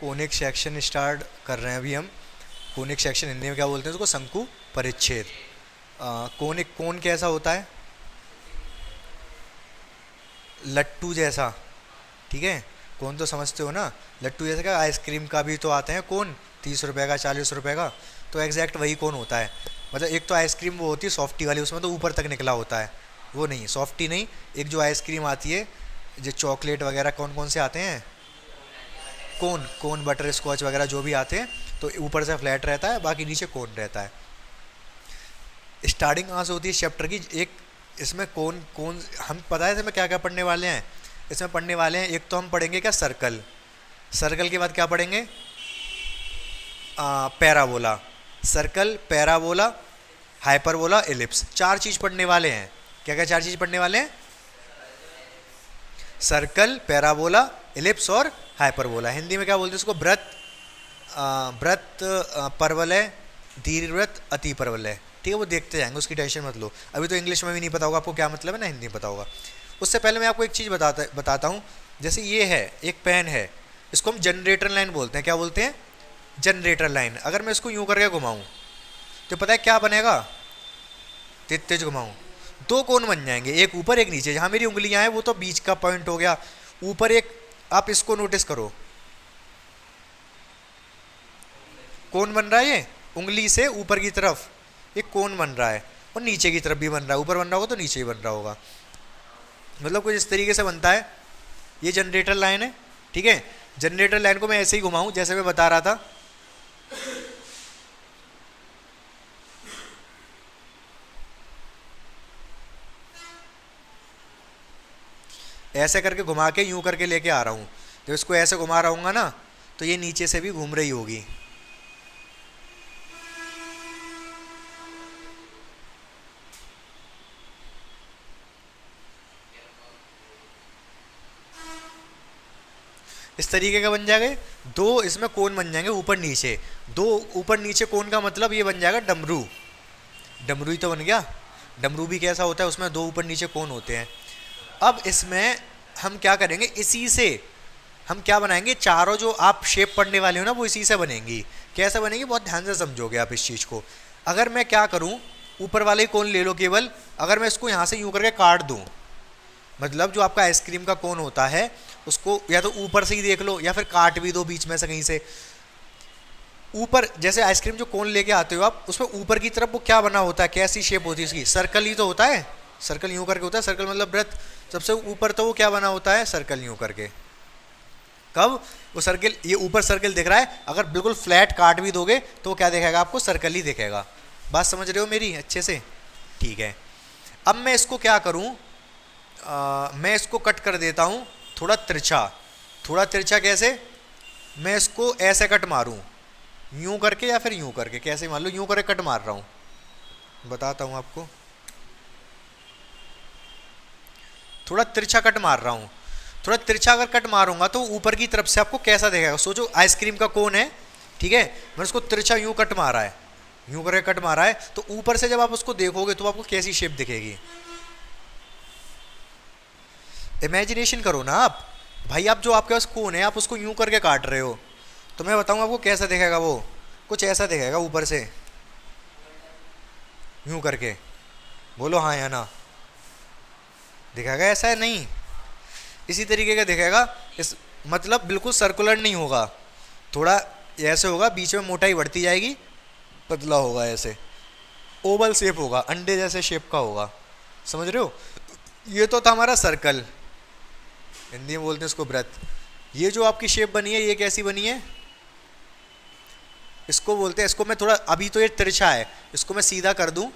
Conic section start कर रहे हैं अभी हम। कोनिक सेक्शन हिंदी में क्या बोलते हैं उसको? शंकु परिच्छेद। कोनिक कोन कैसा होता है? लट्टू जैसा, ठीक है। कोन तो समझते हो ना, लट्टू जैसा। क्या आइसक्रीम का भी तो आते हैं कोन, 30 रुपये का, 40 रुपये का, तो एग्जैक्ट वही कोन होता है। मतलब एक तो आइसक्रीम वो होती है सॉफ्टी वाली, उसमें तो ऊपर तक निकला होता है, वो नहीं, सॉफ्टी नहीं। एक जो आइसक्रीम आती है, जो चॉकलेट वगैरह कौन कौन से आते हैं, कोन, कोन बटर स्कॉच वगैरह जो भी आते हैं, तो ऊपर से फ्लैट रहता है, बाकी नीचे कोन रहता है। स्टार्टिंग कहाँ से होती है चैप्टर की? एक इसमें कौन कौन, हम पता है इसमें क्या क्या पढ़ने वाले हैं? इसमें पढ़ने वाले हैं, एक तो हम पढ़ेंगे क्या, सर्कल। सर्कल के बाद क्या पढ़ेंगे? Parabola. Circle, parabola, hyperbola, ellipse, चार चीज़ पढ़ने वाले हैं। क्या क्या चार चीज़ पढ़ने वाले हैं? सर्कल, पैराबोला, एलिप्स और हाइपरबोला। हिंदी में क्या बोलते हैं इसको? वृत्त, वृत्त, परवलय, दीर्घवृत्त, अति परवलय। ठीक है, वो देखते जाएंगे, उसकी टेंशन मत लो। अभी तो इंग्लिश में भी नहीं पता होगा आपको क्या मतलब है ना, हिंदी में पता होगा। उससे पहले मैं आपको एक चीज़ बताता हूँ। जैसे ये है, एक पेन है, इसको हम जनरेटर लाइन बोलते हैं। क्या बोलते हैं? Generator line. अगर मैं इसको यूँ करके घुमाऊँ तो पता है क्या बनेगा? तेज तेज घुमाऊँ, दो कोण बन जाएंगे, एक ऊपर एक नीचे। जहाँ मेरी उंगलियाँ हैं वो तो बीच का पॉइंट हो गया, ऊपर एक, आप इसको नोटिस करो, कोण बन रहा है ये, उंगली से ऊपर की तरफ एक कोण बन रहा है, और नीचे की तरफ भी बन रहा है। ऊपर बन रहा होगा तो नीचे ही बन रहा होगा। मतलब कुछ इस तरीके से बनता है। ये जनरेटर लाइन है, ठीक है। जनरेटर लाइन को मैं ऐसे ही घुमाऊं जैसे मैं बता रहा था, ऐसे करके घुमा के यूं करके लेके आ रहा हूं। जब इसको ऐसे घुमा रहा हूँगा ना, तो ये नीचे से भी घूम रही होगी। इस तरीके का बन जाएगा। दो इसमें कोण बन जाएंगे ऊपर नीचे, दो ऊपर नीचे कोण का मतलब ये बन जाएगा डमरू। डमरू ही तो बन गया। डमरू भी कैसा होता है? उसमें दो ऊपर नीचे कोण होते हैं। अब इसमें हम क्या करेंगे, इसी से हम क्या बनाएंगे, चारों जो आप शेप पढ़ने वाले हो ना वो इसी से बनेंगी। कैसे बनेगी? बहुत ध्यान से समझोगे आप इस चीज़ को। अगर मैं क्या करूं, ऊपर वाले कोण ले लो केवल, अगर मैं इसको यहाँ से यूँ करके काट दूँ, मतलब जो आपका आइसक्रीम का कोन होता है उसको या तो ऊपर से ही देख लो या फिर काट भी दो बीच में से कहीं से। ऊपर जैसे आइसक्रीम जो कोन लेके आते हो आप, उसमें ऊपर की तरफ वो क्या बना होता है, कैसी शेप होती है उसकी? सर्कल ही तो होता है। सर्कल यूं करके होता है, सर्कल मतलब वृत्त। सबसे ऊपर तो वो क्या बना होता है? सर्कल यूं करके। कब? वो सर्कल, ये ऊपर सर्कल दिख रहा है, अगर बिल्कुल फ्लैट काट भी दोगे तो वो क्या दिखेगा आपको? सर्कल ही दिखेगा। बात समझ रहे हो मेरी अच्छे से? ठीक है। अब मैं इसको क्या करूं, मैं इसको कट कर देता हूँ थोड़ा तिरछा। थोड़ा तिरछा कैसे? मैं इसको ऐसे कट मारूँ, यूं करके या फिर यूं करके, कैसे मान लो यूं करके कट मार रहा हूँ, बताता हूँ आपको। थोड़ा तिरछा कट मार रहा हूँ। थोड़ा तिरछा अगर कट मारूंगा तो ऊपर की तरफ से आपको कैसा दिखेगा? सोचो आइसक्रीम का कोन है, ठीक है, मैंने उसको तिरछा यूं कट मारा है, यूं करके कट मारा है, तो ऊपर से जब आप उसको देखोगे तो आपको कैसी शेप दिखेगी? इमेजिनेशन करो ना आप भाई। आप जो आपके पास कोन है, आप उसको यूं करके काट रहे हो, तो मैं बताऊँ आपको कैसा दिखेगा? वो कुछ ऐसा दिखेगा ऊपर से यूं करके। बोलो हाँ या ना। दिखेगा ऐसा है? नहीं, इसी तरीके का दिखेगा। इस मतलब बिल्कुल सर्कुलर नहीं होगा, थोड़ा ऐसे होगा, बीच में मोटाई बढ़ती जाएगी, पतला होगा, ऐसे ओवल शेप होगा, अंडे जैसे शेप का होगा। समझ रहे हो? ये तो था हमारा सर्कल, हिंदी में बोलते हैं इसको वृत्त। ये जो आपकी शेप बनी है ये कैसी बनी है? इसको बोलते हैं, इसको मैं थोड़ा, अभी तो ये तिरछा है, इसको मैं सीधा कर दूं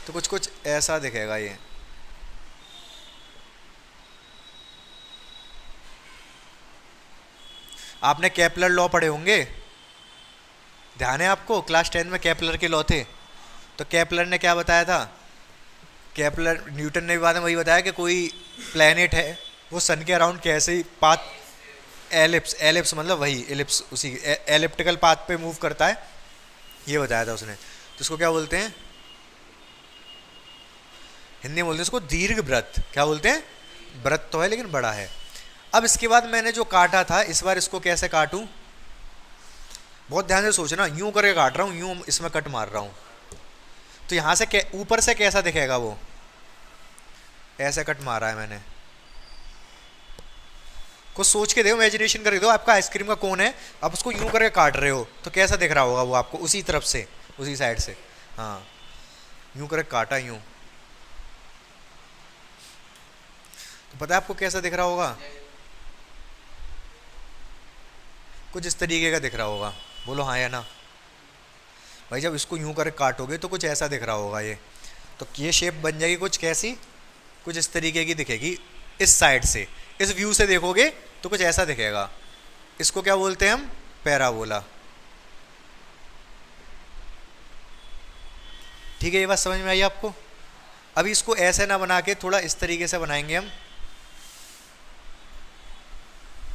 तो कुछ कुछ ऐसा दिखेगा ये। आपने केपलर लॉ पढ़े होंगे, ध्यान है आपको? क्लास 10 में केपलर के लॉ थे। तो केपलर ने क्या बताया था? केपलर, न्यूटन ने भी बाद में वही बताया कि कोई प्लेनेट है वो सन के अराउंड कैसे ही पाथ, एलिप्स, एलिप्स मतलब वही एलिप्स, उसी एलिप्टिकल पाथ पे मूव करता है, ये बताया था उसने। तो इसको क्या बोलते हैं? हिंदी में बोलते हैं इसको दीर्घ वृत्त। क्या बोलते हैं? वृत्त तो है लेकिन बड़ा है। अब इसके बाद मैंने जो काटा था, इस बार इसको कैसे काटूं, बहुत ध्यान से सोचना। यूं करके काट रहा हूं, यूं इसमें कट मार रहा हूं, तो यहां से ऊपर से कैसा दिखेगा, वो ऐसे कट मारा है मैंने। कुछ सोच के देखो, इमेजिनेशन करके देखो, आपका आइसक्रीम का कोन है, आप उसको यूं करके काट रहे हो तो कैसा दिख रहा होगा वो आपको, उसी तरफ से, उसी साइड से। हाँ, यूं करके काटा, यूं, तो पता है आपको कैसा दिख रहा होगा, कुछ इस तरीके का दिख रहा होगा। बोलो हाँ या ना भाई। जब इसको यूं करके काटोगे तो कुछ ऐसा दिख रहा होगा ये, तो ये शेप बन जाएगी कुछ कैसी, कुछ इस तरीके की दिखेगी। इस साइड से, इस व्यू से देखोगे तो कुछ ऐसा दिखेगा। इसको क्या बोलते हैं हम, पैराबोला। ठीक है, ये बात समझ में आई आपको। अभी इसको ऐसे ना बना के थोड़ा इस तरीके से बनाएंगे हम।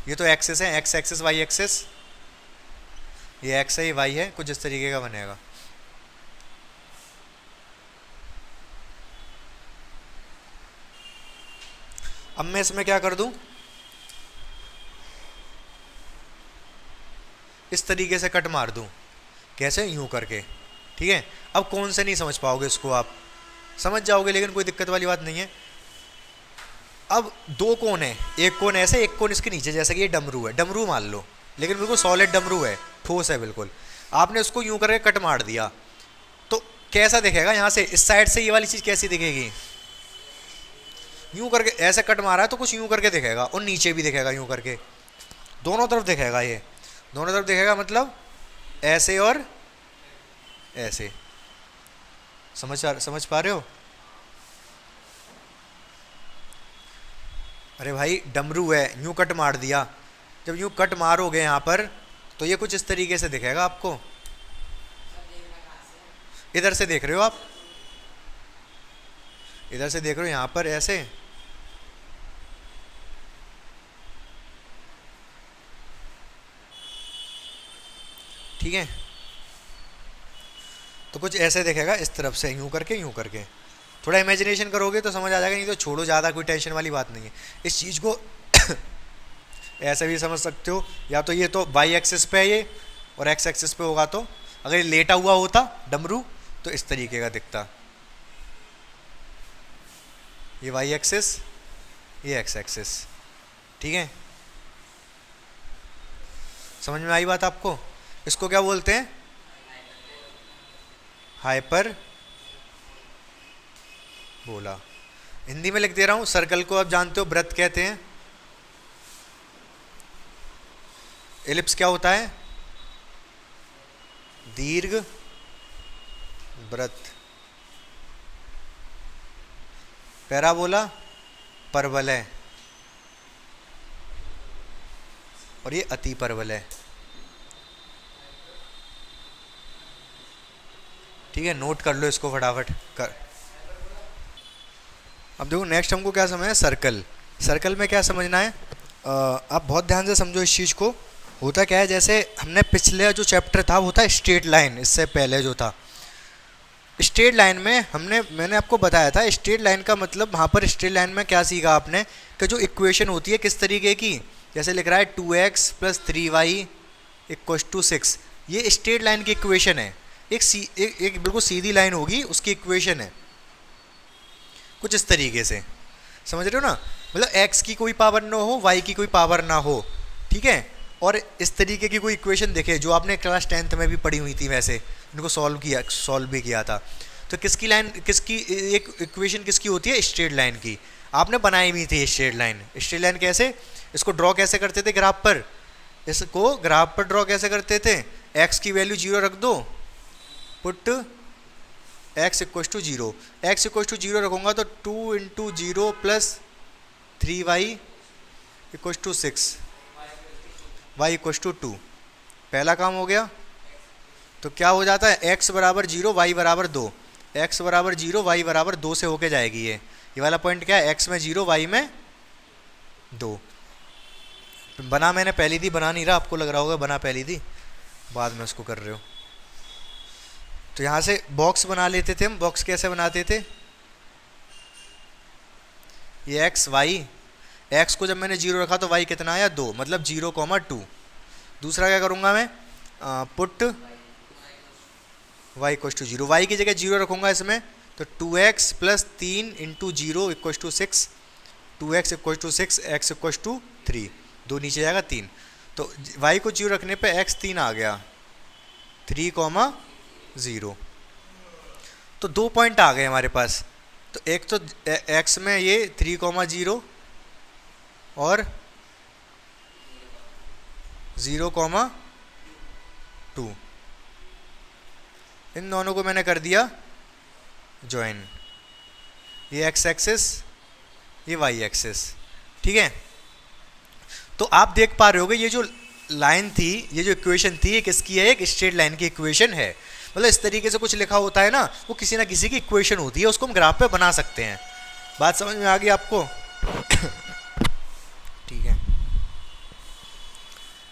ये तो एक्सेस है, एक्स एक्सेस वाई एक्सेस, ये एक्स है ये वाई है, कुछ इस तरीके का बनेगा। अब मैं इसमें क्या कर दूं, इस तरीके से कट मार दूं, कैसे, यूं करके। ठीक है, अब कौन से नहीं समझ पाओगे इसको, आप समझ जाओगे, लेकिन कोई दिक्कत वाली बात नहीं है। अब दो कोन है, एक कोन ऐसे, एक कोन इसके नीचे, जैसे कि ये डमरू है, डमरू मान लो, लेकिन बिल्कुल सॉलिड डमरू है, ठोस है बिल्कुल। आपने उसको यूं करके कट मार दिया तो कैसा दिखेगा, यहाँ से इस साइड से ये वाली चीज़ कैसी दिखेगी, यूं करके ऐसे कट मारा है तो कुछ यूं करके दिखेगा, और नीचे भी दिखेगा यूं करके, दोनों तरफ दिखेगा। ये दोनों तरफ दिखेगा मतलब ऐसे और ऐसे। समझ पा रहे हो। अरे भाई डमरू है, यूं कट मार दिया, जब यूं कट मारोगे यहाँ पर तो ये कुछ इस तरीके से दिखेगा आपको। इधर से देख रहे हो आप, इधर से देख रहे हो यहाँ पर ऐसे, ठीक है, तो कुछ ऐसे दिखेगा इस तरफ से, यूं करके यूं करके। थोड़ा इमेजिनेशन करोगे तो समझ आ जाएगा, नहीं तो छोड़ो, ज़्यादा कोई टेंशन वाली बात नहीं है। इस चीज़ को ऐसे भी समझ सकते हो, या तो ये तो वाई एक्सिस पे है ये, और एक्स एक्सिस पे होगा तो, अगर ये लेटा हुआ होता डमरू तो इस तरीके का दिखता, ये वाई एक्सिस, ये एक्स एक्सिस। ठीक है, समझ में आई बात आपको। इसको क्या बोलते हैं, हाइपर बोला। हिंदी में लिख दे रहा हूं, सर्कल को आप जानते हो वृत्त कहते हैं, एलिप्स क्या होता है, दीर्घ वृत्त, पैराबोला परवलय, और ये अति परवलय। ठीक है, नोट कर लो इसको फटाफट कर। अब देखो नेक्स्ट हमको क्या समझना है, सर्कल। सर्कल में क्या समझना है, आप बहुत ध्यान से समझो इस चीज़ को। होता क्या है, जैसे हमने पिछले जो चैप्टर था वो था स्ट्रेट लाइन, इससे पहले जो था स्ट्रेट लाइन में मैंने आपको बताया था, स्ट्रेट लाइन का मतलब, वहाँ पर स्ट्रेट लाइन में क्या सीखा आपने कि जो इक्वेशन होती है किस तरीके की, जैसे लिख रहा है 2x + 3y = 6, ये स्ट्रेट लाइन की इक्वेशन है। एक बिल्कुल सीधी लाइन होगी, उसकी इक्वेशन है कुछ इस तरीके से, समझ रहे हो ना। मतलब x की कोई पावर ना हो, y की कोई पावर ना हो, ठीक है, और इस तरीके की कोई इक्वेशन देखे जो आपने क्लास 10th में भी पढ़ी हुई थी, वैसे इनको सॉल्व भी किया था। तो किसकी लाइन, किसकी एक इक्वेशन किसकी होती है, स्ट्रेट लाइन की। आपने बनाई भी थी स्ट्रेट लाइन। स्ट्रेट लाइन कैसे, इसको ड्रॉ कैसे करते थे ग्राफ पर, इसको ग्राफ पर ड्रॉ कैसे करते थे, x की वैल्यू 0 रख दो, पुट x = 0, x = 0 रखूँगा तो 2 × 0 + 3y = 6, y = 2, पहला काम हो गया। तो क्या हो जाता है, x = 0 y = 2, x = 0 y = 2 से होके जाएगी ये वाला पॉइंट क्या है, x में 0 y में 2। बना मैंने पहली थी, बना नहीं रहा, आपको लग रहा होगा बना पहली थी, बाद में उसको कर रहे हो। तो यहाँ से बॉक्स बना लेते थे हम। बॉक्स कैसे बनाते थे, ये x y, एक्स को जब मैंने जीरो रखा तो वाई कितना आया 2, मतलब 0,2। दूसरा क्या करूँगा मैं, put y equal to 0, y की जगह 0 रखूँगा इसमें, तो 2x plus 3 into 0 equal to 6, 2x equal to 6, x equal to 3, 2 नीचे जाएगा 3, तो y को 0 रखने पे x 3 आ गया, 3,0। तो 2 पॉइंट आ गए हमारे पास। तो एक तो x में ये 3,0 और 0,2, इन दोनों को मैंने कर दिया ज्वाइन, ये x एक्सिस ये y एक्सिस, ठीक है। तो आप देख पा रहे होगे ये जो लाइन थी, ये जो इक्वेशन थी, ये किसकी है, एक स्ट्रेट लाइन की इक्वेशन है। मतलब इस तरीके से कुछ लिखा होता है ना, वो किसी ना किसी की इक्वेशन होती है, उसको हम ग्राफ पे बना सकते हैं। बात समझ में आ गई आपको? ठीक है।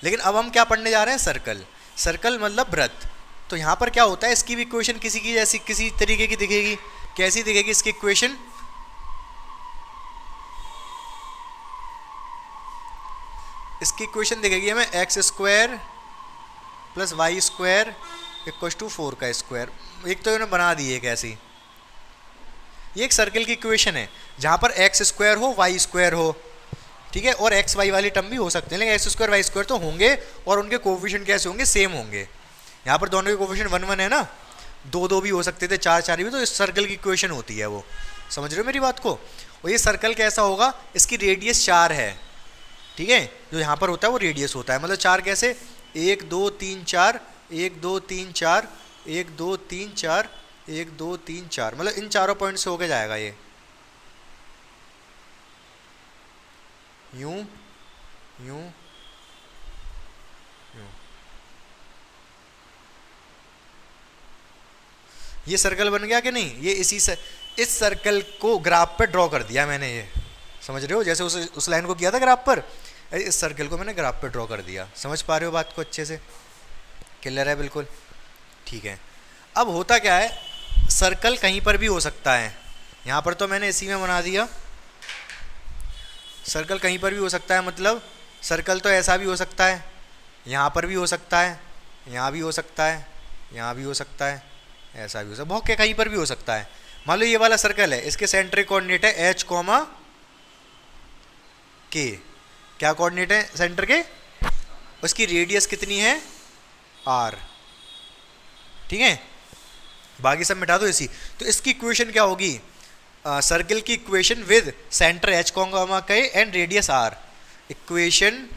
लेकिन अब हम क्या पढ़ने जा रहे हैं, सर्कल। सर्कल मतलब वृत्त। तो यहाँ पर क्या होता है, इसकी भी इक्वेशन किसी की जैसी किसी तरीके की दिखेगी। कैसी दिखेगी इसकी इक्वेशन, इसकी इक्वेशन दिखेगी हमें x square plus y square equal to 4 का स्क्वायर। एक तो इन्होंने बना दी एक ऐसी, ये एक सर्कल की इक्वेशन है जहाँ पर एक्स स्क्वायर हो वाई स्क्वायर हो, ठीक है, और एक्स वाई वाली टर्म भी हो सकते हैं, लेकिन एक्स स्क्वायर वाई स्क्वायर तो होंगे, और उनके कोफिशिएंट कैसे होंगे, सेम होंगे। यहाँ पर दोनों के कोफिशिएंट 1 1 है ना, 2 2 भी हो सकते थे, 4 4 भी, तो इस सर्कल की इक्वेशन होती है वो। समझ रहे हो मेरी बात को? और ये सर्कल कैसा होगा, इसकी रेडियस 4 है, ठीक है, जो यहाँ पर होता है वो रेडियस होता है। मतलब 4 कैसे, 1 2 3 4, 1 2 3 4, 1 2 3 4, 1 2 3 4, मतलब इन चारों पॉइंट से होके जाएगा ये, यूं यूं यूं। ये सर्कल बन गया कि नहीं, ये इस सर्कल को ग्राफ पर ड्रॉ कर दिया मैंने, ये समझ रहे हो, जैसे उस लाइन को किया था ग्राफ पर, इस सर्कल को मैंने ग्राफ पर ड्रॉ कर दिया। समझ पा रहे हो बात को अच्छे से, क्लियर है बिल्कुल? ठीक है। अब होता क्या है, सर्कल कहीं पर भी हो सकता है, यहाँ पर तो मैंने इसी में बना दिया, सर्कल कहीं पर भी हो सकता है, मतलब सर्कल तो ऐसा भी हो सकता है, यहाँ पर भी हो सकता है, यहाँ भी हो सकता है, यहाँ भी हो सकता है, ऐसा भी हो सकता है, बहुत क्या कहीं पर भी हो सकता है। मान लो ये वाला सर्कल है, इसके सेंट्रिक कोऑर्डिनेट है एच कॉमा के, क्या कोऑर्डिनेट है सेंटर के, उसकी रेडियस कितनी है आर, ठीक है, बाकी सब मिटा दो इसी। तो इसकी इक्वेशन क्या होगी, सर्कल की equation with centre H comma K and radius R, equation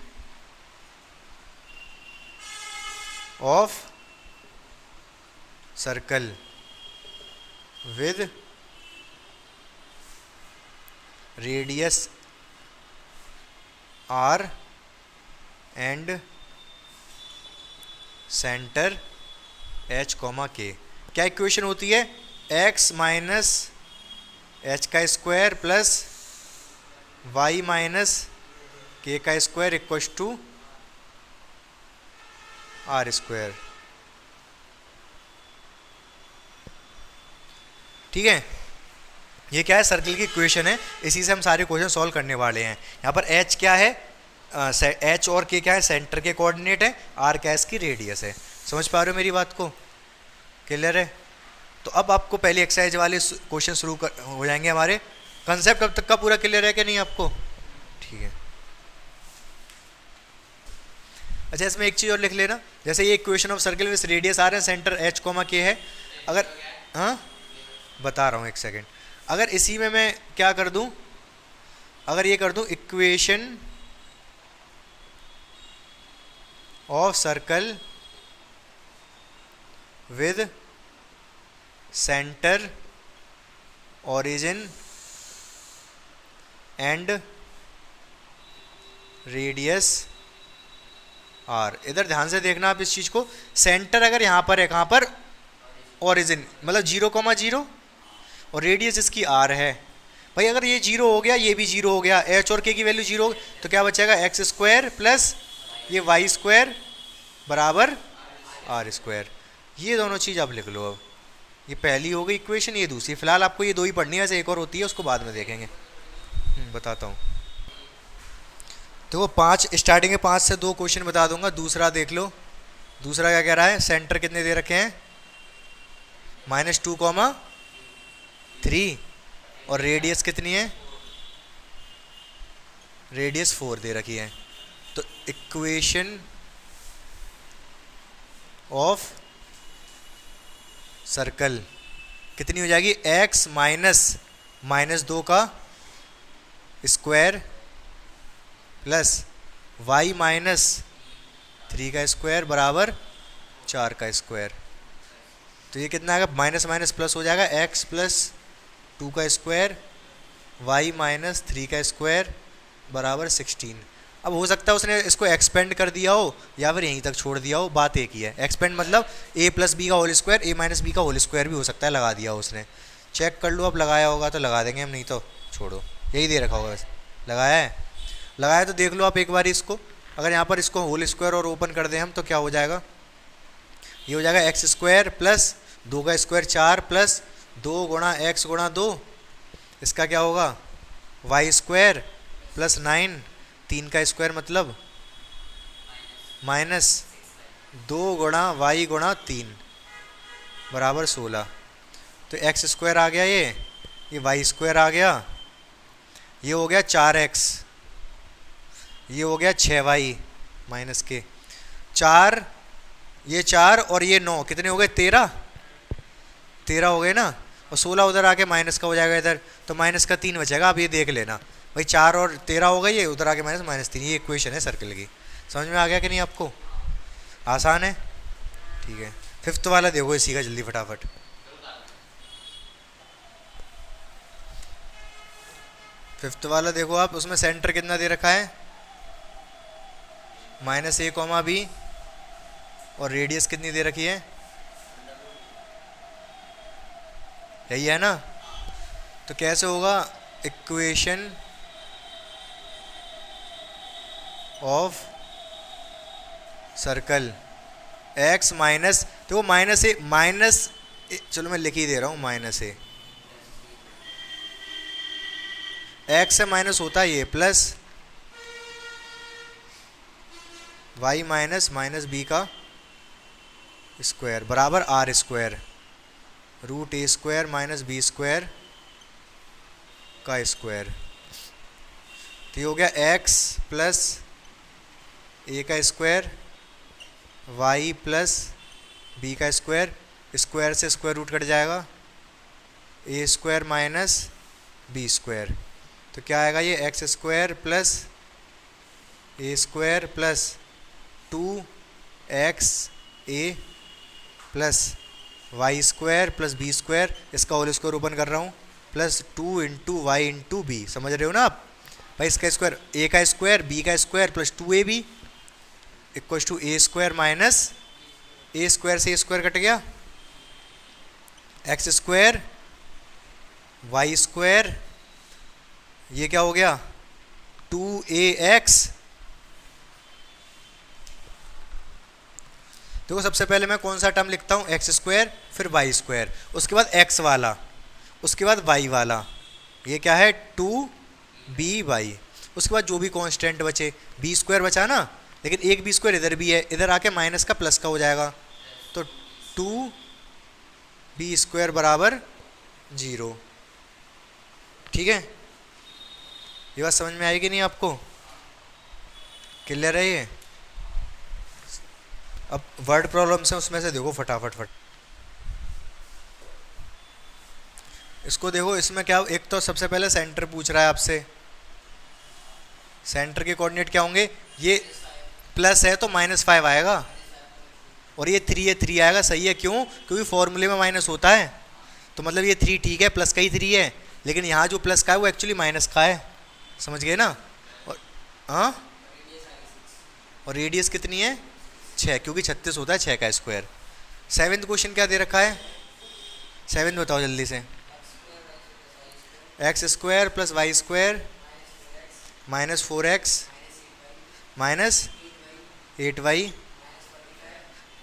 of circle with radius R and centre H comma K. क्या इक्वेशन होती है, एक्स माइनस एच का square plus Y minus K का square equal to R square, ठीक है। ये क्या है, सर्कल की इक्वेशन है, इसी से हम सारे क्वेश्चन सॉल्व करने वाले हैं। यहाँ पर एच क्या है, एच और के क्या है, सेंटर के कोऑर्डिनेट है, आर क्या है, इसकी रेडियस है। समझ पा रहे हो मेरी बात को, क्लियर है? तो अब आपको पहले एक्सरसाइज वाले क्वेश्चन शुरू हो जाएंगे हमारे। कंसेप्ट अब तक का पूरा क्लियर है कि नहीं आपको? ठीक है। अच्छा, इसमें एक चीज़ और लिख लेना, जैसे ये equation of circle with radius R है, सेंटर एच कॉमा के है, अगर हाँ बता रहा हूँ एक सेकेंड, अगर इसी में मैं क्या कर दूँ, अगर ये कर दूँ equation of circle with centre origin and radius R, इधर ध्यान से देखना आप इस चीज़ को, सेंटर अगर यहाँ पर है, कहाँ पर, ओरिजिन, मतलब 0,0 और रेडियस इसकी आर है। भाई अगर ये 0 हो गया, ये भी 0 हो गया, एच और के की वैल्यू 0, तो क्या बचेगा, एक्स स्क्वायर प्लस ये वाई स्क्वायर बराबर आर स्क्वायर। ये दोनों चीज़ आप लिख लो। अब ये पहली हो गई इक्वेशन, ये दूसरी। फिलहाल आपको ये दो ही पढ़नी है, वैसे एक और होती है उसको बाद में देखेंगे। बताता हूँ। तो वो पाँच स्टार्टिंग के 5 से 2 क्वेश्चन बता दूंगा। दूसरा देख लो, दूसरा क्या कह रहा है, सेंटर कितने दे रखे हैं, -2,3 और रेडियस कितनी है, रेडियस 4 दे रखी है। तो इक्वेशन ऑफ सर्कल कितनी हो जाएगी, x -2 का स्क्वायर प्लस y -3 का स्क्वायर बराबर 4 का स्क्वायर। तो ये कितना आएगा, माइनस माइनस प्लस हो जाएगा, x + 2 का स्क्वायर y -3 का स्क्वायर बराबर 16। अब हो सकता है उसने इसको एक्सपेंड कर दिया हो या फिर यहीं तक छोड़ दिया हो, बात एक ही है। एक्सपेंड मतलब a + b का होल स्क्वायर, a - b का होल स्क्वायर भी हो सकता है लगा दिया हो उसने। चेक कर लो, अब लगाया होगा तो लगा देंगे हम, नहीं तो छोड़ो, यही दे रखा होगा वैसे। लगाया है, लगाया तो देख लो आप एक बार इसको। अगर यहाँ पर इसको होल स्क्वायर और ओपन कर दें हम तो क्या हो जाएगा, ये हो जाएगा x² प्लस 2 का स्क्वायर 4 प्लस 2 गुणा x गुणा 2, इसका क्या होगा y² प्लस 9, 3 का स्क्वायर मतलब -2 गुणा y गुणा 3 बराबर 16। तो x² आ गया, ये y² आ गया, ये हो गया 4x, ये हो गया 6y माइनस के 4, ये 4 और ये 9 कितने हो गए, 13 हो गए ना, और 16 उधर आके माइनस का हो जाएगा इधर, तो माइनस का 3 बचेगा। आप ये देख लेना भाई, 4 और 13 हो गई, ये उधर आके -3, ये इक्वेशन है सर्कल की। समझ में आ गया कि नहीं आपको, आसान है, ठीक है। 5th वाला देखो इसी का जल्दी फटाफट। फिफ्थ वाला देखो आप, उसमें सेंटर कितना दे रखा है, -a, b और रेडियस कितनी दे रखी है, यही है ना। तो कैसे होगा, equation of circle x minus, तो -a चलो मैं लिख ही दे रहा हूँ, -a x से माइनस होता है ये, प्लस y -b का स्क्वायर बराबर r² √a² - b² का स्क्वायर। तो ये हो गया x प्लस a का स्क्वायर y प्लस b का स्क्वायर, स्क्वायर से स्क्वायर रूट कट जाएगा, a² - b²। तो क्या आएगा ये, x² plus a² plus 2xa plus y² plus b², इसका होल स्क्वायर ओपन कर रहा हूँ, प्लस 2 × y × b। समझ रहे हो ना आप भाई, इसका स्क्वायर a का स्क्वायर b का square plus 2ab equals to a² minus a² से a² कट गया, x² y², ये क्या हो गया 2ax। देखो सबसे पहले मैं कौन सा टर्म लिखता हूँ, x² फिर y², उसके बाद x वाला, उसके बाद y वाला, ये क्या है 2by, उसके बाद जो भी कांस्टेंट बचे, b² बचा ना, लेकिन एक b² इधर भी है, इधर आके माइनस का प्लस का हो जाएगा, तो 2b² बराबर 0। ठीक है, ये बात समझ में आएगी नहीं आपको, क्लियर है ये। अब वर्ड प्रॉब्लम्स हैं, उसमें से देखो फटाफट इसको देखो। इसमें क्या, एक तो सबसे पहले सेंटर पूछ रहा है आपसे, सेंटर के कोऑर्डिनेट क्या होंगे, ये प्लस है तो -5 आएगा, और ये 3 है 3 आएगा, सही है, क्यों, क्योंकि फॉर्मूले में माइनस होता है, तो मतलब ये 3 ठीक है, प्लस का ही 3 है, लेकिन यहाँ जो प्लस का है वो एक्चुअली माइनस का है, समझ गए ना। और हाँ, और रेडियस कितनी है 6, क्योंकि 36 होता है 6 का स्क्वायर। 7th क्वेश्चन क्या दे रखा है, 7th बताओ जल्दी से, x² plus y² -4x -8y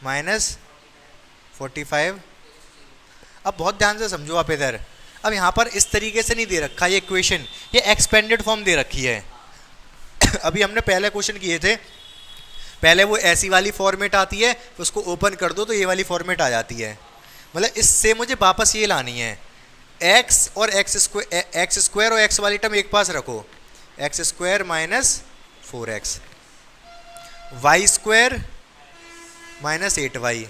-45। अब बहुत ध्यान से समझो आप इधर, अब यहाँ पर इस तरीके से नहीं दे रखा ये इक्वेशन, ये एक्सपेंडेड फॉर्म दे रखी है अभी हमने पहले क्वेश्चन किए थे, पहले वो ऐसी वाली फॉर्मेट आती है, तो उसको ओपन कर दो तो ये वाली फॉर्मेट आ जाती है। मतलब इससे मुझे वापस ये लानी है, एक्स और एक्स स्क्वायर और एक्स वाली टर्म एक पास रखो, x square minus 4x, y square minus 8y,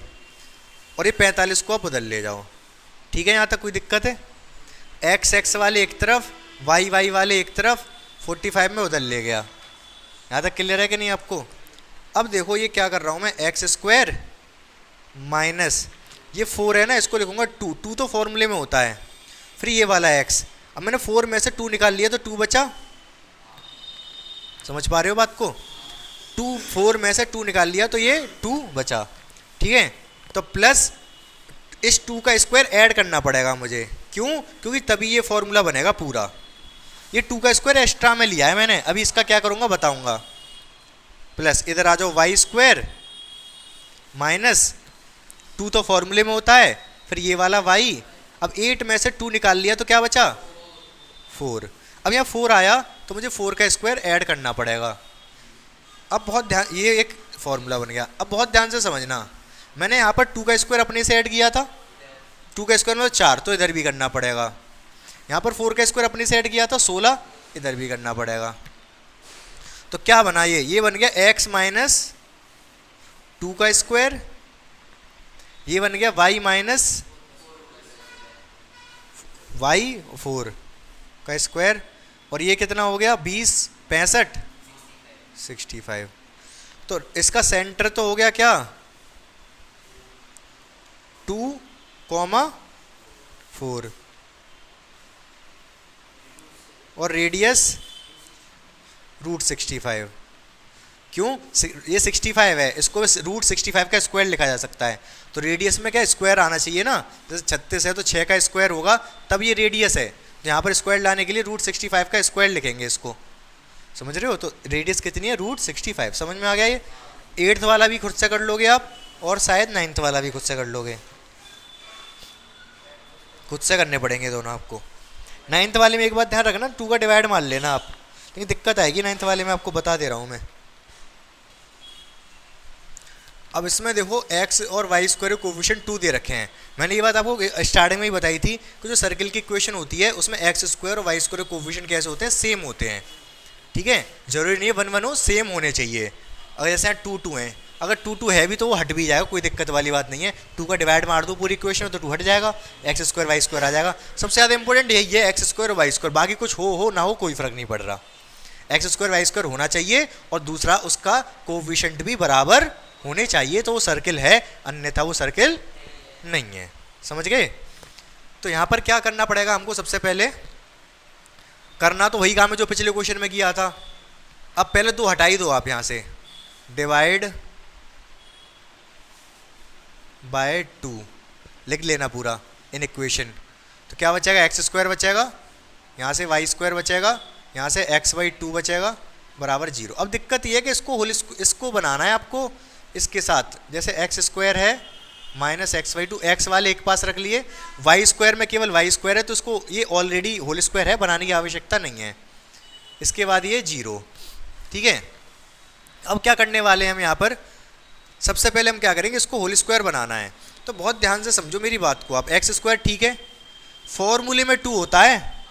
और ये 45 को आप उधर ले जाओ। ठीक है, यहाँ तक कोई दिक्कत है? एक्स वाले एक तरफ, वाई वाले एक तरफ, 45 में उधर ले गया। यहाँ तक क्लियर है कि नहीं आपको? अब देखो ये क्या कर रहा हूँ मैं, एक्स स्क्वायर माइनस ये 4 है ना, इसको लिखूंगा 2 तो फॉर्मूले में होता है, फिर ये वाला x। अब मैंने 4 में से 2 निकाल लिया तो 2 बचा। समझ पा रहे हो बात को? 4 में से 2 निकाल लिया तो ये 2 बचा। ठीक है, तो प्लस इस 2 का स्क्वायर ऐड करना पड़ेगा मुझे, क्यों? क्योंकि तभी ये फॉर्मूला बनेगा पूरा। ये 2 का स्क्वायर एक्स्ट्रा में लिया है मैंने, अभी इसका क्या करूँगा बताऊँगा। प्लस इधर आ जाओ, वाई स्क्वायर माइनस 2 तो फॉर्मूले में होता है, फिर ये वाला y। अब 8 में से 2 निकाल लिया तो क्या बचा? 4। अब यहाँ 4 आया तो मुझे 4 का स्क्वायर ऐड करना पड़ेगा। अब बहुत ध्यान, ये एक फॉर्मूला बन गया। अब बहुत ध्यान से समझना, मैंने यहाँ पर 2 का स्क्वायर अपने से ऐड किया था, 2 का स्क्वायर मतलब 4, तो इधर भी करना पड़ेगा। यहाँ पर 4 का स्क्वायर अपने से ऐड किया था 16, इधर भी करना पड़ेगा। तो क्या बना ये बन गया x माइनस 2 का स्क्वायर, ये बन गया y माइनस वाई 4 का स्क्वायर, और ये कितना हो गया 20 65 65। तो इसका सेंटर तो हो गया क्या 2,4 और रेडियस √65। क्यों? ये 65 है, इसको √65 का स्क्वायर लिखा जा सकता है, तो रेडियस में क्या स्क्वायर आना चाहिए ना। जैसे 36 है तो 6 का स्क्वायर होगा तब ये रेडियस है, तो यहाँ पर स्क्वायर लाने के लिए √65 का स्क्वायर लिखेंगे इसको। समझ रहे हो? तो रेडियस कितनी है √65। समझ में आ गया? ये 8th वाला भी खुद से कर लोगे आप, और शायद 9th वाला भी खुद से कर लोगे, खुद से करने पड़ेंगे दोनों आपको। 9th वाले में एक बात ध्यान रखना, 2 का डिवाइड मान लेना आप, लेकिन दिक्कत आएगी 9th वाले में, आपको बता दे रहा हूँ मैं। अब इसमें देखो x और y स्क्वायर कोफिशिएंट 2 दे रखे हैं। मैंने ये बात आपको स्टार्टिंग में ही बताई थी कि जो सर्किल की इक्वेशन होती है उसमें x स्क्वायर और y स्क्वायर कोफिशिएंट कैसे होते हैं, सेम होते हैं। ठीक है, जरूरी नहीं है 1 1 हो, सेम होने चाहिए। अगर जैसे यहाँ 2 2 हैं, अगर 2 2 है भी तो वो हट भी जाएगा, कोई दिक्कत वाली बात नहीं है। 2 का डिवाइड मार दो पूरी इक्वेशन में तो 2 हट जाएगा, x स्क्वायर y स्क्वायर आ जाएगा। सबसे ज़्यादा इंपॉर्टेंट यही है x स्क्वायर और y स्क्वायर, बाकी कुछ हो ना हो कोई फर्क नहीं पड़ रहा। x स्क्वायर y स्क्वायर होना चाहिए, और दूसरा उसका कोफिशिएंट भी बराबर होने चाहिए, तो वो सर्किल है, अन्यथा वो सर्किल नहीं है। समझ गए? तो यहाँ पर क्या करना पड़ेगा हमको? सबसे पहले करना तो वही काम है जो पिछले क्वेश्चन में किया था। अब पहले 2 हटा ही दो आप यहाँ से, डिवाइड बाय 2 लिख लेना पूरा इन इक्वेशन। तो क्या बचेगा? x स्क्वायर बचेगा, यहाँ से y स्क्वायर बचेगा, यहाँ से x/2 बचेगा बराबर 0। अब दिक्कत ये है कि इसको बनाना है आपको इसके साथ, जैसे x स्क्वायर है माइनस x/2, x वाले एक पास रख लिए, y स्क्वायर में केवल y स्क्वायर है तो इसको ये ऑलरेडी होल स्क्वायर है, बनाने की आवश्यकता नहीं है। इसके बाद ये 0। ठीक है, अब क्या करने वाले हैं हम यहाँ पर? सबसे पहले हम क्या करेंगे, इसको होल स्क्वायर बनाना है। तो बहुत ध्यान से समझो मेरी बात को आप। एक्स स्क्वायर ठीक है, फॉर्मूले में 2 होता है।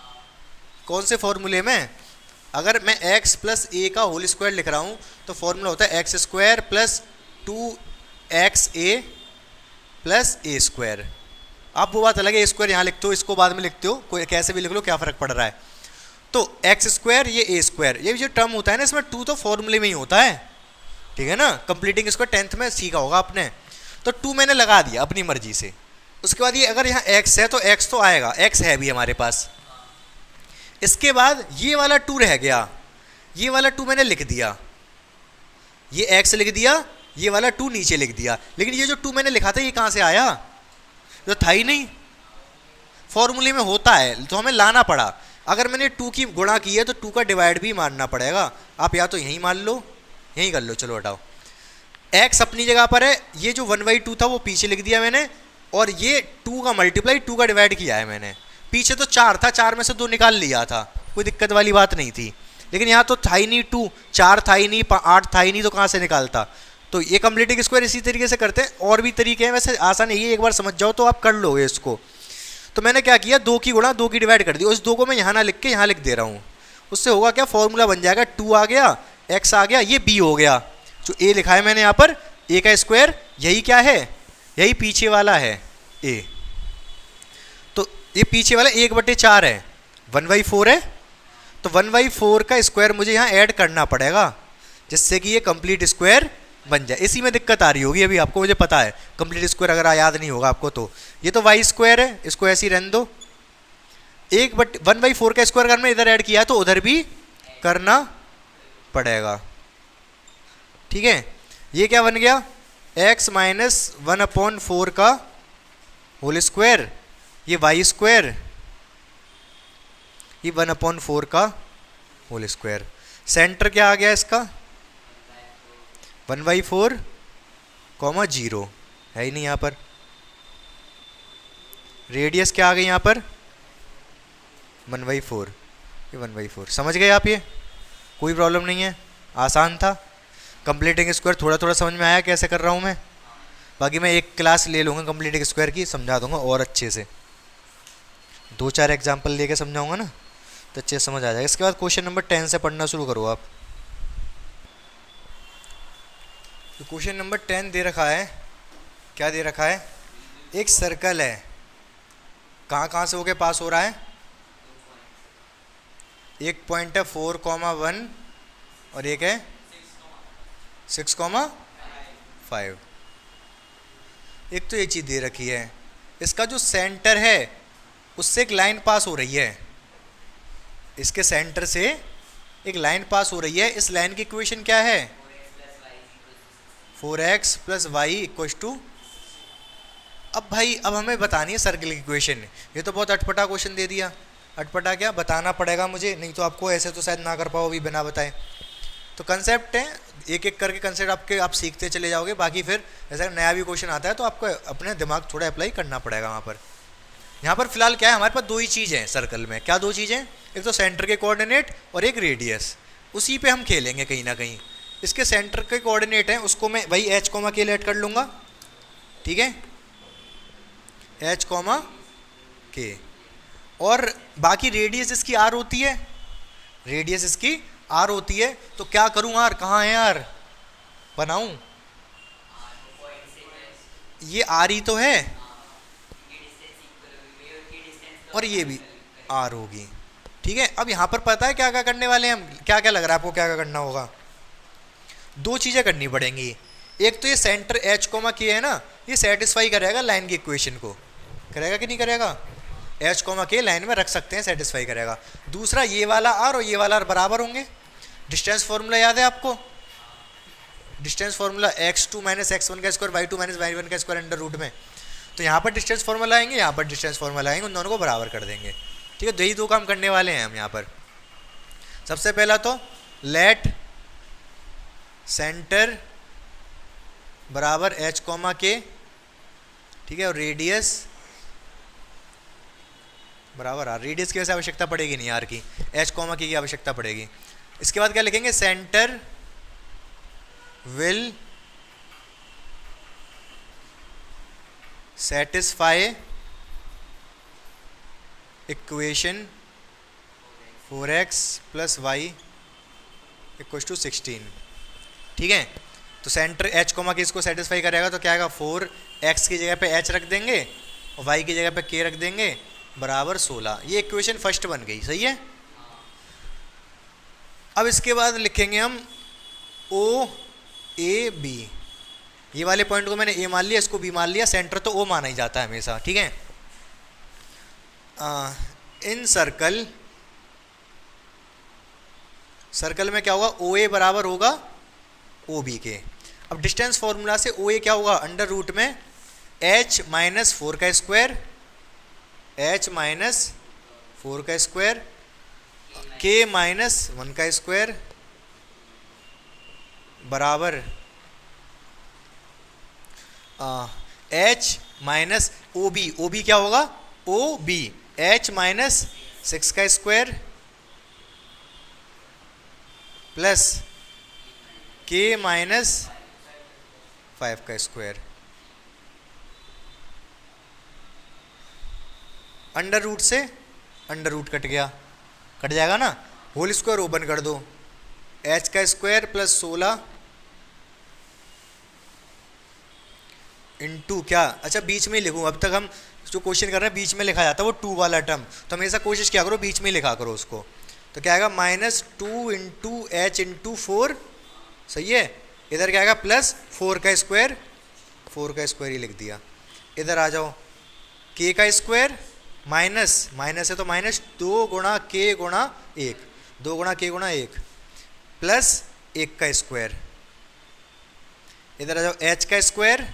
कौन से फॉर्मूले में? अगर मैं x प्लस a का होल स्क्वायर लिख रहा हूँ तो फॉर्मूला होता है x square plus 2xa plus a square. आप वो बात अलग है, a स्क्वायर यहाँ लिखते हो, इसको बाद में लिखते हो, कोई कैसे भी लिख लो, क्या फ़र्क पड़ रहा है। तो एक्स स्क्वायर ये a स्क्वायर, ये जो टर्म होता है ना इसमें 2 तो फॉर्मूले में ही होता है। ठीक है ना, कंप्लीटिंग इसको 10th में सीखा होगा आपने। तो 2 मैंने लगा दिया अपनी मर्जी से। उसके बाद ये अगर यहाँ x है तो x तो आएगा, x है भी हमारे पास। इसके बाद ये वाला 2 रह गया, ये वाला 2 मैंने लिख दिया, ये x लिख दिया, ये वाला 2 नीचे लिख दिया। लेकिन ये जो 2 मैंने लिखा था ये कहाँ से आया? तो था ही नहीं, फॉर्मूले में होता है तो हमें लाना पड़ा। अगर मैंने 2 की गुणा की है तो 2 का डिवाइड भी मानना पड़ेगा। आप या तो यहीं मान लो, यहीं कर लो, चलो हटाओ। x अपनी जगह पर है, ये जो 1/2 था वो पीछे लिख दिया मैंने, और ये 2 का मल्टीप्लाई 2 का डिवाइड किया है मैंने। पीछे तो 4 था, 4 में से 2 निकाल लिया था, कोई दिक्कत वाली बात नहीं थी। लेकिन यहाँ तो था ही नहीं 2, 4 था ही नहीं, 8 था ही नहीं, तो कहाँ से निकालता। तो ये कंप्लीटिंग स्क्वायर इसी तरीके से करते हैं, और भी तरीके हैं वैसे, आसान है ये, एक बार समझ जाओ तो आप कर लोगे इसको। तो मैंने क्या किया, 2 की गुणा 2 की डिवाइड कर दी, उस 2 को मैं यहाँ ना लिख के यहाँ लिख दे रहा हूँ। उससे होगा क्या, फॉर्मूला बन जाएगा 2 आ गया, x आ गया, ये b हो गया। जो a लिखा है मैंने यहाँ पर, a का स्क्वायर, यही क्या है, यही पीछे वाला है a। तो ये पीछे वाला 1/4 है, 1/4 है, तो 1/4 का स्क्वायर मुझे यहाँ ऐड करना पड़ेगा, जिससे कि ये कंप्लीट स्क्वायर बन जाए। इसी में दिक्कत आ रही होगी अभी आपको, मुझे पता है, कंप्लीट स्क्वायर अगर याद नहीं होगा आपको तो। ये तो y स्क्वायर है, इसको ऐसे ही रहने दो। 1/4 का स्क्वायर अगर मैं इधर ऐड किया तो उधर भी करना पड़ेगा, ठीक है। ये क्या बन गया, x - 1/4 का होल स्क्वायर, ये y स्क्वायर, ये 1/4 का होल स्क्वायर। सेंटर क्या आ गया इसका, 1/4, 0 है ही नहीं यहाँ पर। रेडियस क्या आ गई यहाँ पर, 1/4, ये 1/4। समझ गए आप, ये कोई प्रॉब्लम नहीं है, आसान था। कंप्लीटिंग स्क्वायर थोड़ा थोड़ा समझ में आया कैसे कर रहा हूँ मैं, बाकी मैं एक क्लास ले लूँगा कंप्लीटिंग स्क्वायर की, समझा दूंगा और अच्छे से, 2-4 एग्जाम्पल लेके समझाऊंगा ना, तो अच्छे से समझ आ जाएगा। इसके बाद क्वेश्चन नंबर 10 से पढ़ना शुरू करो आप। तो क्वेश्चन नंबर 10 दे रखा है, क्या दे रखा है, एक सर्कल है, कहाँ कहाँ से होके पास हो रहा है, एक पॉइंट है 4,1 और एक है 6,5। एक तो ये चीज़ दे रखी है, इसका जो सेंटर है उससे एक लाइन पास हो रही है, इसके सेंटर से एक लाइन पास हो रही है। इस लाइन की इक्वेशन क्या है, 4x + y = अब भाई अब हमें बतानी है सर्कल की इक्वेशन। ये तो बहुत अटपटा क्वेश्चन दे दिया, अटपटा क्या, बताना पड़ेगा मुझे, नहीं तो आपको ऐसे तो शायद ना कर पाओ अभी बिना बताए। तो कंसेप्ट है, एक एक करके कंसेप्ट आप सीखते चले जाओगे, बाकी फिर ऐसा नया भी क्वेश्चन आता है तो आपको अपने दिमाग थोड़ा अप्लाई करना पड़ेगा वहाँ पर। यहाँ पर फिलहाल क्या है, हमारे पास 2 ही चीज़ हैं सर्कल में। क्या 2 चीज़ें, एक तो सेंटर के कोऑर्डिनेट और एक रेडियस, उसी पे हम खेलेंगे कहीं ना कहीं। इसके सेंटर के कोऑर्डिनेट हैं, उसको मैं वही h, के लिए ऐड कर लूँगा, ठीक है, h, k। और बाकी रेडियस इसकी r होती है, रेडियस इसकी r होती है। तो क्या करूँ, r कहाँ है, r बनाऊँ, ये r ही तो है, और ये भी r होगी, ठीक है। अब यहाँ पर पता है क्या क्या करने वाले हैं हम, क्या क्या लग रहा है आपको क्या क्या करना होगा, 2 चीज़ें करनी पड़ेंगी। एक तो ये सेंटर h, k है ना, ये सेटिस्फाई करेगा लाइन की इक्वेशन को, करेगा कि नहीं करेगा, h, k लाइन में रख सकते हैं, सेटिस्फाई करेगा। दूसरा ये वाला r और ये वाला r बराबर होंगे। डिस्टेंस फॉर्मूला याद है आपको, डिस्टेंस फॉर्मूला x2 - x1 का स्क्वायर, y2 - y1 का स्क्वायर अंडर रूट में। तो यहाँ पर डिस्टेंस फॉर्मूला आएंगे, यहाँ पर डिस्टेंस फॉर्मूला आएंगे, उन दोनों को बराबर कर देंगे, ठीक है। यही 2 काम करने वाले हैं हम यहाँ पर। सबसे पहला तो लेट सेंटर बराबर h, k, ठीक है, और रेडियस बराबर r। रेडियस की वैसे आवश्यकता पड़ेगी नहीं r की, h, k की आवश्यकता पड़ेगी। इसके बाद क्या लिखेंगे, centre will satisfy equation 4x + y = 16, ठीक है। तो सेंटर h, k इसको सेटिस्फाई करेगा तो क्या आएगा, 4x की जगह पे h रख देंगे और y की जगह पे k रख देंगे, बराबर 16। ये इक्वेशन फर्स्ट बन गई, सही है। अब इसके बाद लिखेंगे हम ओ ए बी, ये वाले पॉइंट को मैंने ए मान लिया, इसको बी मान लिया, सेंटर तो ओ माना ही जाता है हमेशा, ठीक है। इन सर्कल, सर्कल में क्या होगा, ओ ए बराबर होगा ओ बी के। अब डिस्टेंस फॉर्मूला से ओ ए क्या होगा, अंडर रूट में h - 4 का स्क्वायर, h - 4 का स्क्वायर, k - 1 का स्क्वायर बराबर h माइनस ओ बी क्या होगा, ओ बी h - 6 का स्क्वायर प्लस के माइनस 5 का स्क्वायर, अंडर रूट से अंडर रूट कट गया, कट जाएगा ना, होल स्क्वायर ओपन कर दो, एच का स्क्वायर प्लस 16 इंटू क्या, अच्छा बीच में ही लिखूँ, अब तक हम जो क्वेश्चन कर रहे हैं बीच में लिखा जाता है वो 2 वाला टर्म, तो हमेशा कोशिश क्या करो बीच में ही लिखा करो उसको। तो क्या आएगा -2 इंटू एच इंटू 4, सही है। इधर क्या आएगा प्लस 4 का स्क्वायर, 4 का स्क्वायर ही लिख दिया। इधर आ जाओ, के का स्क्वायर माइनस, माइनस है तो माइनस 2 गुणा के गुणा 1, 2 गुणा के गुणा 1 प्लस 1 का स्क्वायर। इधर आ जाओ, एच का square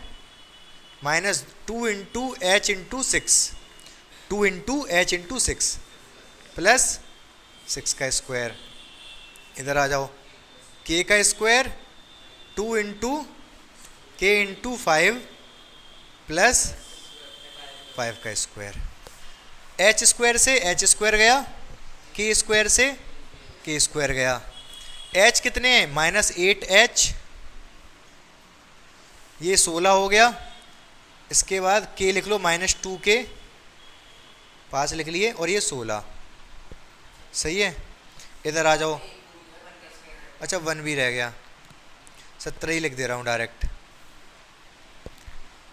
minus 2 into H into 6, 2 into H into 6 plus 6 का स्क्वायर। इधर आ जाओ, के का स्क्वायर 2 इंटू के इंटू 5 प्लस 5 का स्क्वायर। एच स्क्वायर से एच स्क्वायर गया, के स्क्वायर से के स्क्वायर गया। एच कितने हैं, -8h, ये 16 हो गया। इसके बाद के लिख लो -2 के, 5 लिख लिए, और ये 16, सही है। इधर आ जाओ, अच्छा 1 भी रह गया, 17 ही लिख दे रहा हूँ डायरेक्ट,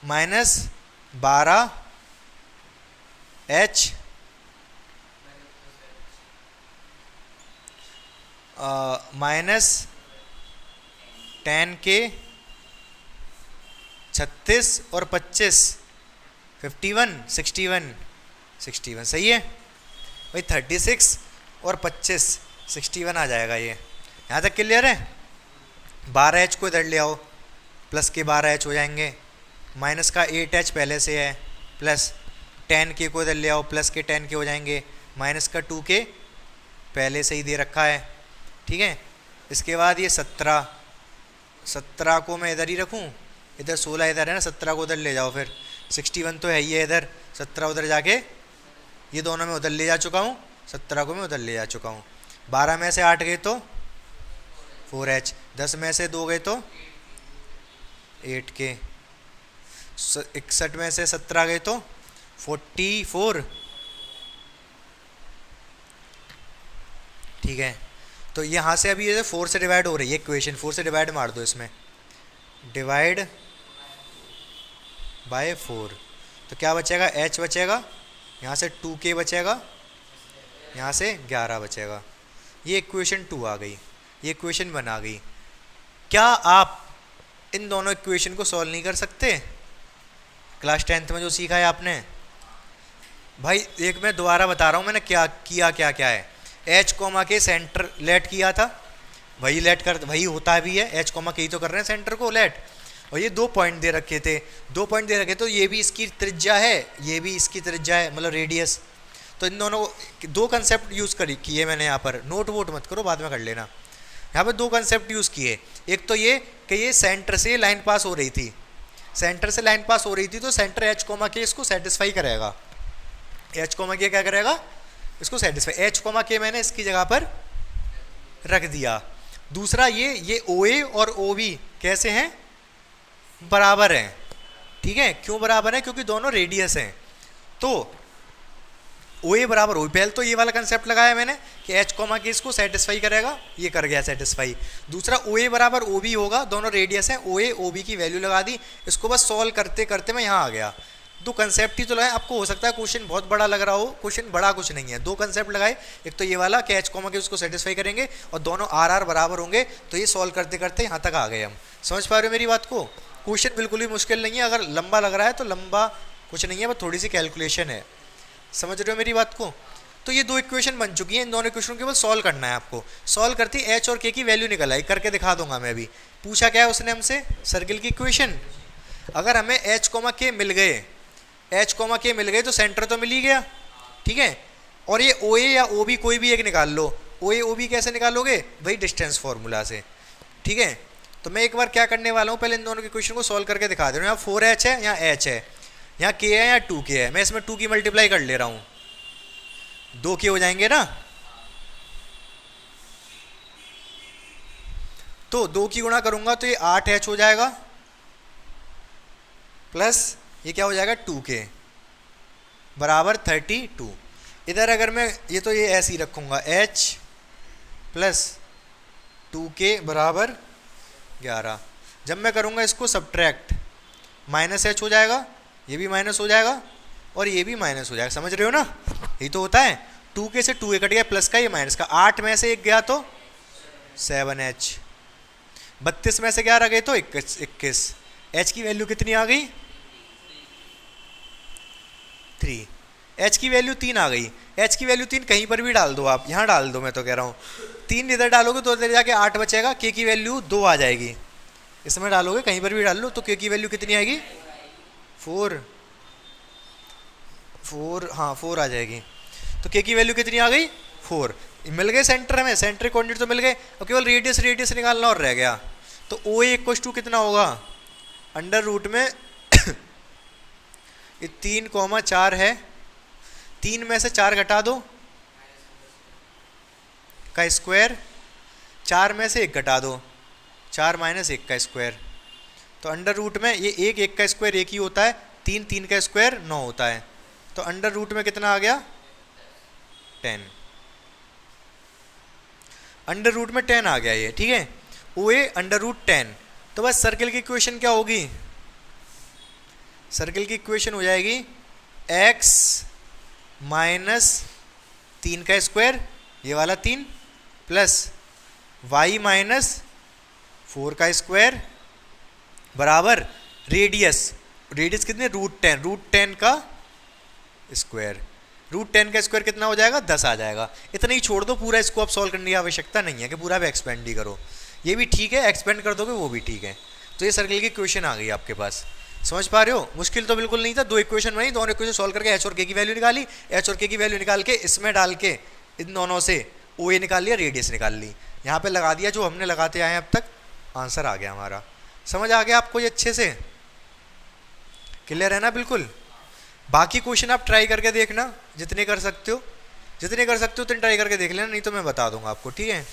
-12h -10k 36 और 25 51 61, सही है भाई। 36 और 25 61 आ जाएगा ये, यहाँ तक क्लियर है। 12h को इधर ले आओ, प्लस के 12h हो जाएंगे, माइनस का 8h पहले से है, प्लस 10k को इधर ले आओ, प्लस के 10k हो जाएंगे, माइनस का 2k पहले से ही दे रखा है, ठीक है। इसके बाद ये 17 को मैं इधर ही रखूँ, इधर 16 इधर है ना, 17 को उधर ले जाओ, फिर 61 तो है ही है इधर, 17 उधर जाके, ये दोनों में उधर ले जा चुका हूँ, 17 को मैं उधर ले जा चुका हूँ। 12 में से 8 गए तो 4h, 10 में से 2 गए तो 8k, 61 में से 17 गए तो 44, ठीक है। तो यहाँ से अभी ये 4 से डिवाइड हो रही है इक्वेशन, 4 से डिवाइड मार दो इसमें, डिवाइड बाय 4, तो क्या बचेगा, h बचेगा, यहाँ से 2k बचेगा, यहाँ से 11 बचेगा। ये इक्वेशन 2 आ गई, ये इक्वेशन 1 आ गई। क्या आप इन दोनों इक्वेशन को सॉल्व नहीं कर सकते? क्लास 10th में जो सीखा है आपने भाई, एक मैं दोबारा बता रहा हूँ मैंने क्या किया, क्या क्या है। h कोमा के सेंटर लेट किया था, वही लेट कर वही होता भी है, h कोमा के ही तो कर रहे हैं सेंटर को लेट, और ये 2 पॉइंट दे रखे थे, 2 पॉइंट दे रखे, तो ये भी इसकी त्रिज्या है, ये भी इसकी त्रिज्या है, मतलब रेडियस। तो इन दोनों 2 कंसेप्ट यूज़ किए मैंने यहाँ पर, नोट वोट मत करो, बाद में कर लेना। यहाँ पर 2 कंसेप्ट यूज़ किए, एक तो ये कि ये सेंटर से लाइन पास हो रही थी, सेंटर से लाइन पास हो रही थी, तो सेंटर h कोमा के इसको सेटिस्फाई करेगा, h कोमा के क्या करेगा, इसको सेटिस्फाई, h कोमा के मैंने इसकी जगह पर रख दिया। दूसरा ये OA और OB कैसे हैं, बराबर हैं, ठीक है। क्यों बराबर है, क्योंकि दोनों रेडियस हैं, तो OA बराबर OB, पहले तो ये वाला कंसेप्ट लगाया मैंने कि h कोमा के इसको सेटिस्फाई करेगा, ये कर गया सेटिस्फाई। दूसरा OA बराबर OB होगा, दोनों रेडियस हैं, OA OB की वैल्यू लगा दी, इसको बस सॉल्व करते करते मैं यहाँ आ गया। 2 कंसेप्ट ही तो लगाए, आपको हो सकता है क्वेश्चन बहुत बड़ा लग रहा हो, क्वेश्चन बड़ा कुछ नहीं है, 2 कंसेप्ट लगाए, एक तो ये वाला कि h कोमा के उसको सेटिस्फाई करेंगे, और दोनों R बराबर होंगे, तो ये सॉल्व करते करते यहाँ तक आ गए हम। समझ पा रहे हो मेरी बात को? क्वेश्चन बिल्कुल भी मुश्किल नहीं है, अगर लंबा लग रहा है तो लंबा कुछ नहीं है, बस थोड़ी सी कैलकुलेशन है। समझ रहे हो मेरी बात को? तो ये 2 इक्वेशन बन चुकी हैं, इन दोनों इक्वेशन के बस सॉल्व करना है आपको। सॉल्व करती h और k की वैल्यू निकल आई, करके दिखा दूंगा मैं अभी। पूछा क्या है उसने हमसे, सर्किल की इक्वेशन। अगर हमें h कोमा k मिल गए, h कोमा k मिल गए तो सेंटर तो मिल ही गया, ठीक है। और ये OA या OB कोई भी एक निकाल लो, OA OB कैसे निकालोगे, वही डिस्टेंस फॉर्मूला से, ठीक है। तो मैं एक बार क्या करने वाला हूँ, पहले इन दोनों के क्वेश्चन को सॉल्व करके दिखा दे रहा हूँ। यहाँ 4h है, यहाँ h है, यहाँ k है, यहाँ 2k है, मैं इसमें 2 की मल्टीप्लाई कर ले रहा हूँ, 2k हो जाएंगे ना, तो 2 की गुणा करूंगा तो ये 8h हो जाएगा, प्लस ये क्या हो जाएगा 2k बराबर 32। इधर अगर मैं ये ऐसे ही रखूंगा, h प्लस 2k बराबर 11। जब मैं करूंगा इसको सब्ट्रैक्ट, माइनस h हो जाएगा, ये भी माइनस हो जाएगा और ये भी माइनस हो जाएगा, समझ रहे हो ना? यही तो होता है, 2k से 2a कट गया, प्लस का ये माइनस का, 8 में से 1 गया तो 7h, 32 में से 11 गए तो 21। h की वैल्यू कितनी आ गई? 3। h की वैल्यू 3 आ गई। h की वैल्यू 3 कहीं पर भी डाल दो आप, यहाँ डाल दो, मैं तो कह रहा हूँ 3 इधर डालोगे तो इधर जाके 8 बचेगा, k की वैल्यू 2 आ जाएगी। इसमें डालोगे, कहीं पर भी डाल लो, तो k की वैल्यू कितनी आएगी? 4। हाँ 4 आ जाएगी। तो k की वैल्यू कितनी आ गई? 4। मिल गए सेंटर में, सेंटर कोऑर्डिनेट तो मिल गए, और केवल रेडियस निकालना और रह गया। तो OA इक्वल टू कितना होगा? अंडर रूट में ये 3,4 है, 3 में से 4 घटा दो का स्क्वायर, 4 में से 1 घटा दो, 4 माइनस 1 का स्क्वायर। तो अंडर रूट में ये 1 का स्क्वायर 1 ही होता है, 3 का स्क्वायर 9 होता है। तो अंडर रूट में कितना आ गया? 10। अंडर रूट में 10 आ गया ये, ठीक है। OA under root 10। तो बस सर्कल की इक्वेशन क्या होगी? सर्कल की इक्वेशन हो जाएगी x माइनस 3 का स्क्वायर, ये वाला 3, प्लस y माइनस 4 का स्क्वायर बराबर रेडियस कितने? रूट 10 का स्क्वायर। रूट 10 का स्क्वायर कितना हो जाएगा? 10 आ जाएगा। इतना ही छोड़ दो, पूरा इसको अब सॉल्व करने की आवश्यकता नहीं है कि पूरा भी एक्सपेंड ही करो, ये भी ठीक है, एक्सपेंड कर दोगे वो भी ठीक है। तो ये सर्कल की इक्वेशन आ गई आपके पास, समझ पा रहे हो? मुश्किल तो बिल्कुल नहीं था, 2 इक्वेशन बनी, दोनों इक्वेशन सॉल्व करके h और k की वैल्यू निकाली, h और k की वैल्यू निकाल के इसमें डाल के इन दोनों से OA निकाल लिया, रेडियस निकाल ली, यहाँ पे लगा दिया, जो हमने लगाते आए हैं अब तक, आंसर आ गया हमारा। समझ आ गया आपको ये अच्छे से? क्लियर है ना? बिल्कुल। बाकी क्वेश्चन आप ट्राई करके देखना, जितने कर सकते हो उतने ट्राई करके देख लेना, नहीं तो मैं बता दूंगा आपको, ठीक है।